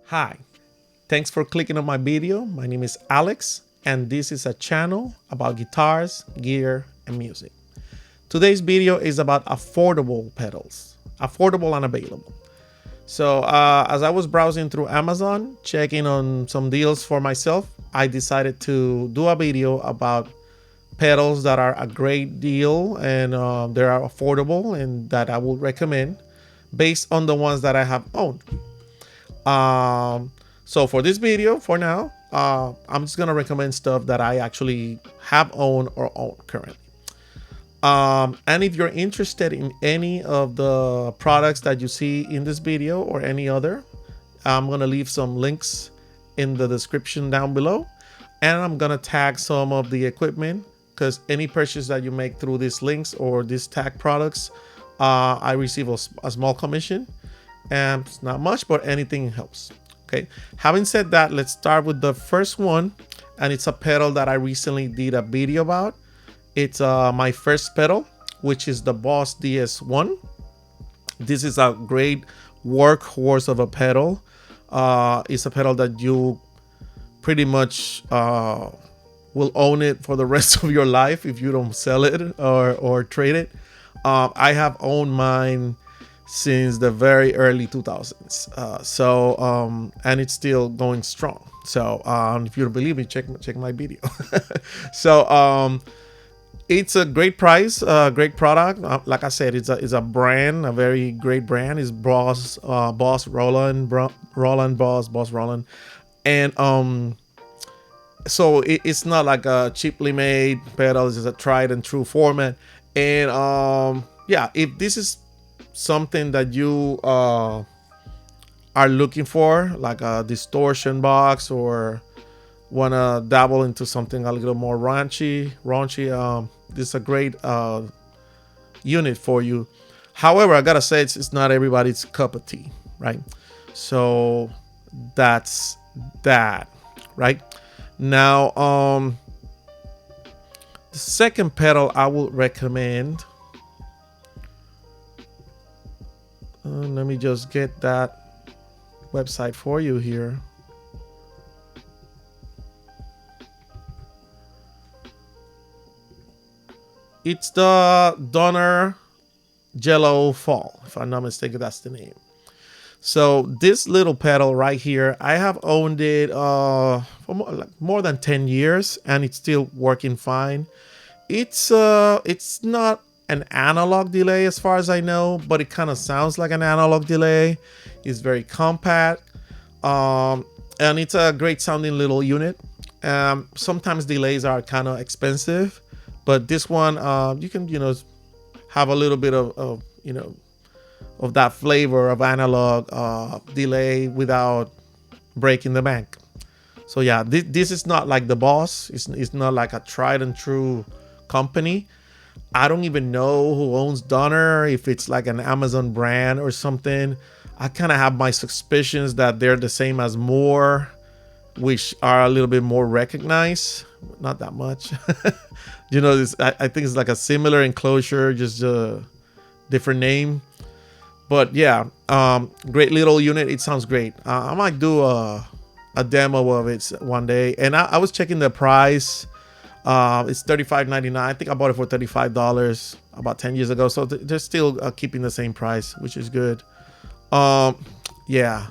Hi, thanks for clicking on my video. My name is Alex, and this is a channel about guitars, gear, and music. Today's video is about affordable pedals, affordable and available. So as I was browsing through Amazon, checking on some deals for myself, I decided to do a video about pedals that are a great deal and they are affordable and that I would recommend based on the ones that I have owned. So for this video, for now, I'm just gonna recommend stuff that I actually have owned or own currently. And if you're interested in any of the products that you see in this video or any other, I'm gonna leave some links in the description down below, and I'm gonna tag some of the equipment because any purchase that you make through these links or these tag products, I receive a small commission. And it's not much, but anything helps. Okay, having said that, let's start with the first one, and it's a pedal that I recently did a video about. It's my first pedal, which is the Boss DS1. This is a great workhorse of a pedal. It's a pedal that you pretty much will own it for the rest of your life if you don't sell it or trade it. I have owned mine since the very early 2000s. And it's still going strong. So if you don't believe me, check my video. So it's a great price, great product. Like I said, it's a brand, a very great brand. It's Boss Roland, and so it's not like a cheaply made pedal. It's a tried and true format. And yeah, if this is something that you are looking for, like a distortion box, or want to dabble into something a little more raunchy, this is a great unit for you. However, I gotta say, it's not everybody's cup of tea, right? So that's that. Right now, the second pedal I would recommend, let me just get that website for you here. It's the Donner Jello Fall, if I'm not mistaken, that's the name. So this little pedal right here, I have owned it for more than 10 years, and it's still working fine. It's not an analog delay as far as I know, but it kind of sounds like an analog delay. It's very compact, and it's a great sounding little unit. Sometimes delays are kind of expensive, but this one, you can have a little bit of of that flavor of analog delay without breaking the bank. So yeah, this is not like the Boss. It's not like a tried and true company. I don't even know who owns Donner, if it's like an Amazon brand or something. I kind of have my suspicions that they're the same as Moore, which are a little bit more recognized, not that much. I think it's like a similar enclosure, just a different name. But yeah, great little unit. It sounds great. I might do a demo of it one day. And I was checking the price. It's $35.99. I think I bought it for $35 about 10 years ago. So they're still keeping the same price, which is good. Yeah.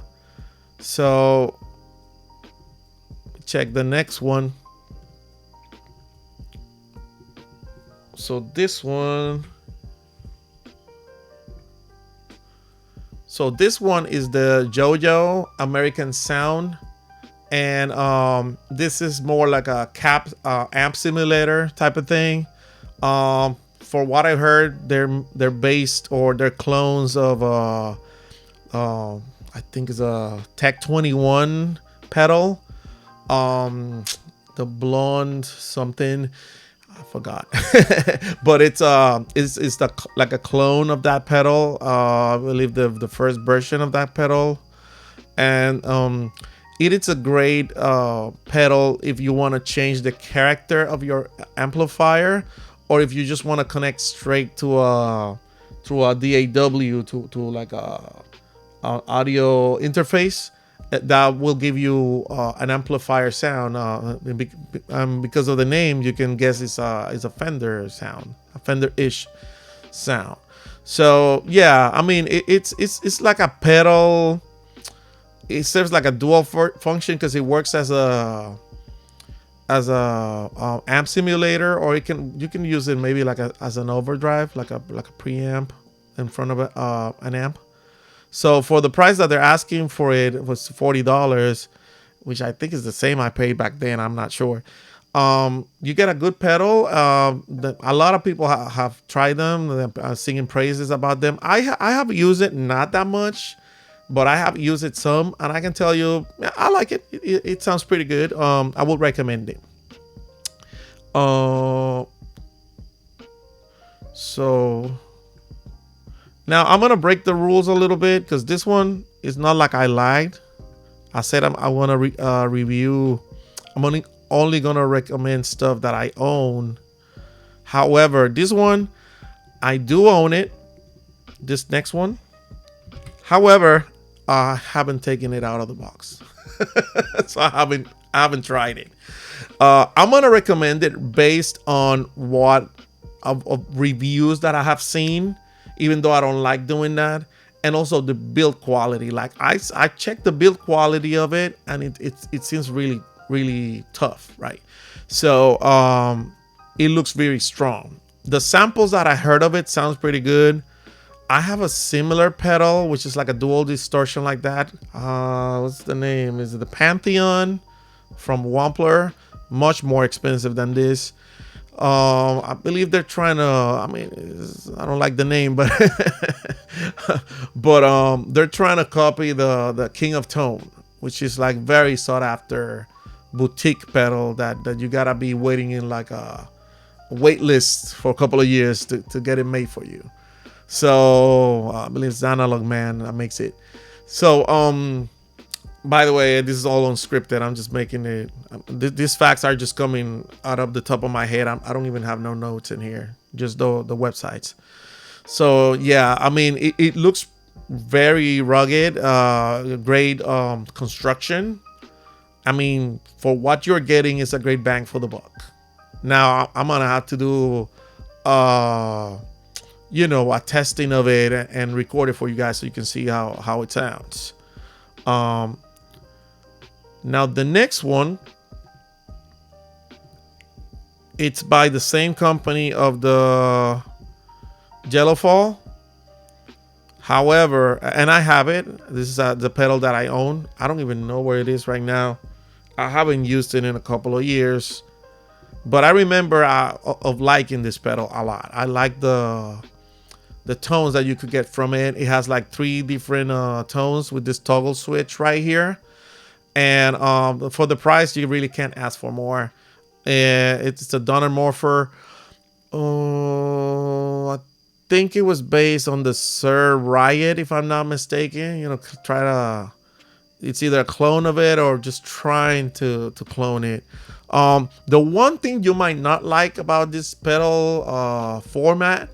So check the next one. So this one. So this one is the Joyo American Sound, and this is more like a amp simulator type of thing. For what I heard, they're based, or they're clones of I think it's a Tech 21 pedal, the blonde something. I forgot, but it's like a clone of that pedal. I believe the first version of that pedal, and it is a great pedal if you want to change the character of your amplifier, or if you just want to connect straight to a through a DAW to like a audio interface. that will give you an amplifier sound. Because of the name, you can guess it's a Fender sound, a Fender-ish sound. So yeah, I mean it's like a pedal. It serves like a dual function because it works as a amp simulator, or you can use it maybe like as an overdrive, like a preamp in front of an amp. So for the price that they're asking for it was $40, which I think is the same I paid back then. I'm not sure. You get a good pedal. A lot of people have tried them, singing praises about them. I have used it, not that much, but I have used it some, and I can tell you, I like it. It sounds pretty good. I would recommend it. So now I'm gonna break the rules a little bit because this one is not like I liked. I said I want to review. I'm only gonna recommend stuff that I own. However, this one I do own it. This next one, however, I haven't taken it out of the box, so I haven't tried it. I'm gonna recommend it based on what of reviews that I have seen, even though I don't like doing that, and also the build quality. Like I checked the build quality of it, and it seems really tough, right? So it looks very strong. The samples that I heard of it sounds pretty good. I have a similar pedal, which is like a dual distortion like that. What's the name? Is it the Pantheon from Wampler? Much more expensive than this. I believe they're trying to, I mean, I don't like the name, but but they're trying to copy the King of Tone, which is like very sought after boutique pedal that you gotta be waiting in like a wait list for a couple of years to get it made for you. So I believe it's Analog Man that makes it. So by the way, this is all unscripted. I'm just making it. These facts are just coming out of the top of my head. I don't even have no notes in here, just the websites. So yeah, I mean, it looks very rugged, great construction. I mean, for what you're getting, it's a great bang for the buck. Now I'm gonna have to do a testing of it and record it for you guys so you can see how it sounds. Now the next one, it's by the same company of the Yellowfall. However, and I have it. This is the pedal that I own. I don't even know where it is right now. I haven't used it in a couple of years, but I remember of liking this pedal a lot. I like the tones that you could get from it. It has like 3 different tones with this toggle switch right here. And for the price, you really can't ask for more. It's a Donner Morpher. I think it was based on the Sir Riot, if I'm not mistaken. It's either a clone of it or just trying to clone it. The one thing you might not like about this pedal format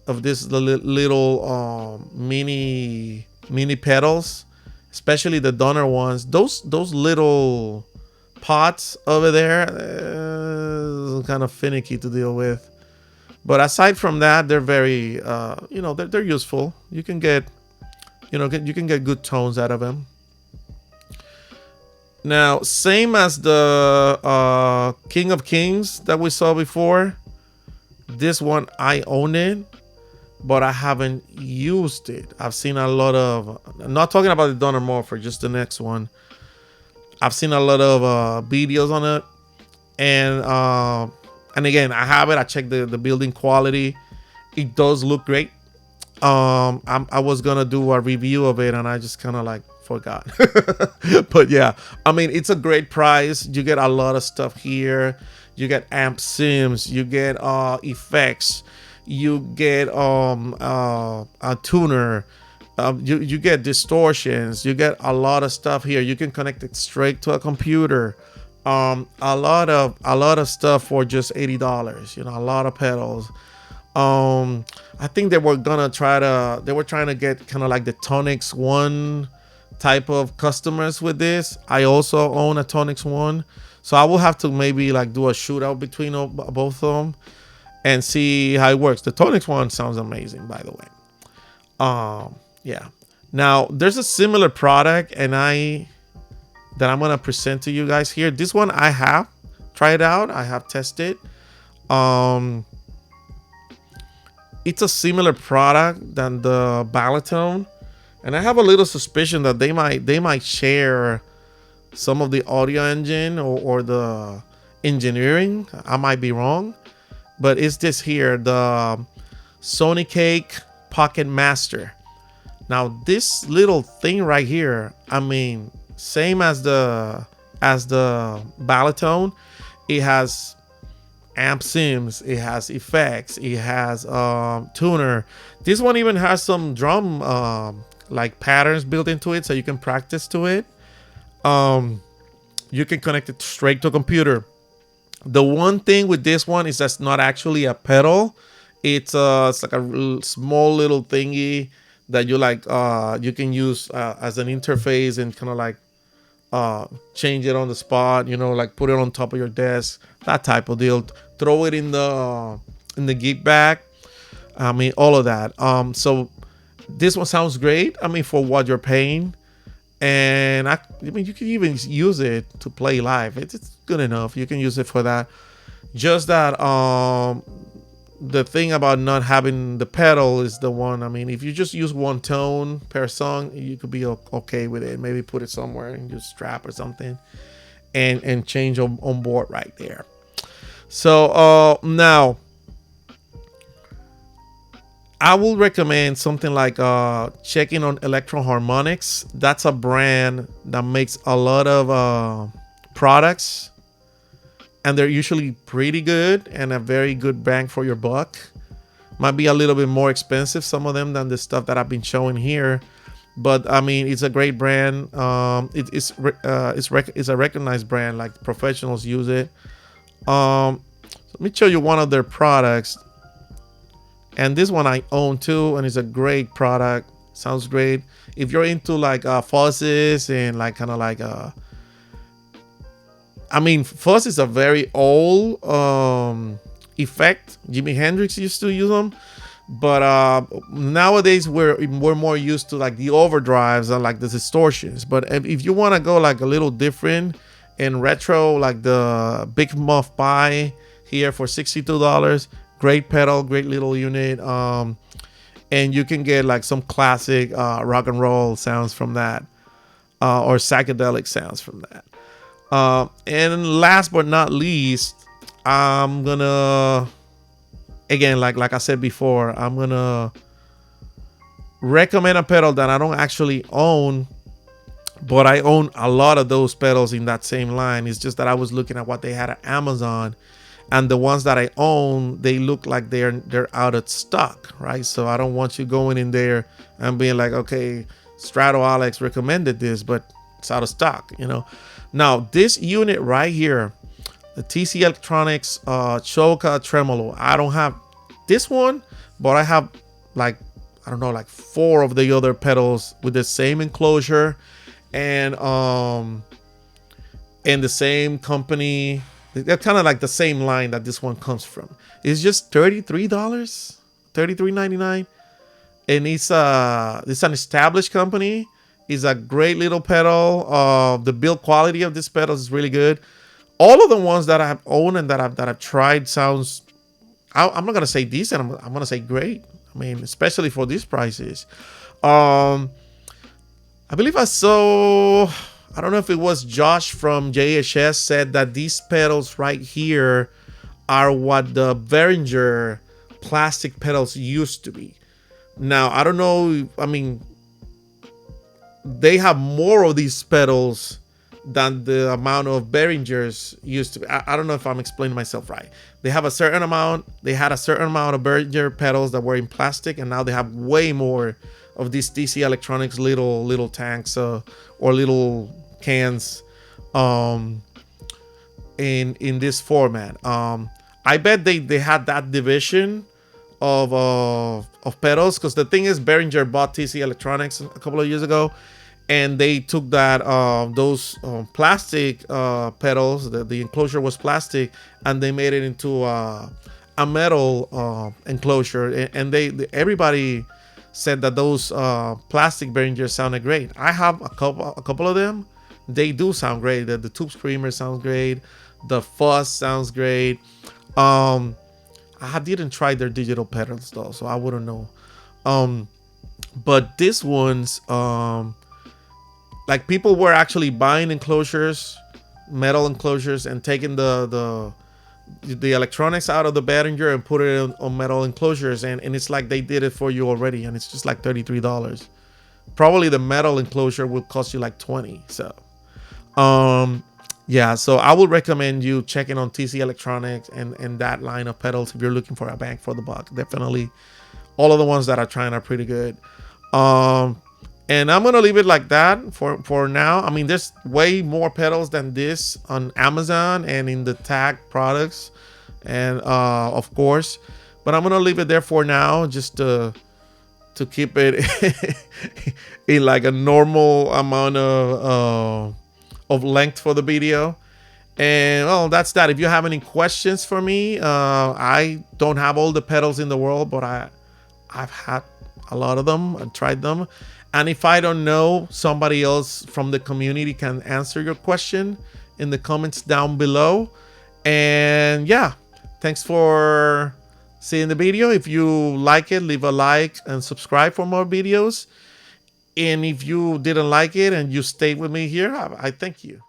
of this little mini pedals, especially the Donner ones, those little pots over there, kind of finicky to deal with. But aside from that, they're very they're useful. You can get good tones out of them. Now, same as the King of Kings that we saw before, this one I own it, but I haven't used it. I've seen a lot of, I'm not talking about the Donner Morpher, just the next one. I've seen a lot of videos on it, and again, I have it. I checked the building quality. It does look great. I was gonna do a review of it, and I just kind of like forgot. But yeah, I mean, it's a great price. You get a lot of stuff here. You get amp sims. You get effects. You get a tuner. You get distortions. You get a lot of stuff here. You can connect it straight to a computer. A lot of stuff for just $80. A lot of pedals. I think they were trying to get kind of like the Tonix 1 type of customers with this. I also own a Tonix one, so I will have to maybe like do a shootout between both of them and see how it works. The Tonix one sounds amazing, by the way. Yeah. Now there's a similar product, and that I'm gonna present to you guys here. This one I have tried out. I have tested. It's a similar product than the Valeton, and I have a little suspicion that they might share some of the audio engine or the engineering. I might be wrong, but it's this here, the Sonicake Pocket Master. Now this little thing right here, I mean, same as the Valeton, it has amp sims, it has effects, it has tuner. This one even has some drum like patterns built into it, so you can practice to it. You can connect it straight to a computer. The one thing with this one is that's not actually a pedal. It's like a small little thingy that you like you can use as an interface and kind of like change it on the spot, you know, like put it on top of your desk, that type of deal. Throw it in the gig bag. I mean, all of that. So this one sounds great. I mean, for what you're paying, and I mean, you can even use it to play live. It's good enough. You can use it for that. Just that the thing about not having the pedal is the one. I mean, if you just use one tone per song, you could be okay with it. Maybe put it somewhere and just strap or something, and change on board right there. So now I will recommend something like checking on Electro-Harmonix. That's a brand that makes a lot of products, and they're usually pretty good and a very good bang for your buck. Might be a little bit more expensive, some of them, than the stuff that I've been showing here, but I mean, it's a great brand. It's a recognized brand, like professionals use it. Let me show you one of their products, and this one I own too, and it's a great product. Sounds great if you're into like fuzzes and like kind of like I mean, fuzz is a very old effect. Jimi Hendrix used to use them, but nowadays we're more used to like the overdrives and like the distortions. But if you want to go like a little different and retro, like the Big Muff Pi here for $62, great pedal, great little unit, and you can get like some classic rock and roll sounds from that, or psychedelic sounds from that. And last but not least, I'm gonna, again, like I said before, I'm gonna recommend a pedal that I don't actually own, but I own a lot of those pedals in that same line. It's just that I was looking at what they had at Amazon, and the ones that I own, they look like they're out of stock, right? So I don't want you going in there and being like, okay, Strato Alex recommended this, but it's out of stock, you know. Now this unit right here, the TC Electronics Choka Tremolo, I don't have this one, but I have like, I don't know, like 4 of the other pedals with the same enclosure and the same company. They're kind of like the same line that this one comes from. It's just $33, $33.99, and it's an established company. It's a great little pedal. The build quality of this pedal is really good. All of the ones that I have owned and that I've tried sounds, I'm not gonna say decent. I'm gonna say great. I mean, especially for these prices. I believe I saw, I don't know if it was Josh from JHS said that these pedals right here are what the Behringer plastic pedals used to be. Now, I don't know. I mean, they have more of these pedals than the amount of Behringers used to be. I don't know if I'm explaining myself right. They have a certain amount. They had a certain amount of Behringer pedals that were in plastic, and now they have way more of these DC Electronics little tanks or little cans in this format. I bet they had that division of pedals, because the thing is, Behringer bought TC Electronics a couple of years ago, and they took that those plastic pedals. The enclosure was plastic, and they made it into a metal enclosure. And everybody said that those plastic Behringers sounded great. I have a couple of them. They do sound great. The tube screamer sounds great. The fuzz sounds great. I didn't try their digital pedals though, so I wouldn't know. But this one's like people were actually buying enclosures, metal enclosures, and taking the electronics out of the Behringer and put it on metal enclosures, and it's like they did it for you already, and it's just like $33. Probably the metal enclosure will cost you like 20. So yeah, so I would recommend you checking on TC Electronics and that line of pedals if you're looking for a bang for the buck. Definitely all of the ones that are trying are pretty good. And I'm gonna leave it like that for now. I mean, there's way more pedals than this on Amazon and in the tag products, and of course, but I'm gonna leave it there for now, just to keep it in like a normal amount of length for the video. And well, that's that. If you have any questions for me, I don't have all the pedals in the world, but I've had a lot of them and tried them. And if I don't know, somebody else from the community can answer your question in the comments down below. And yeah, thanks for seeing the video. If you like it, leave a like and subscribe for more videos. And if you didn't like it and you stayed with me here, I thank you.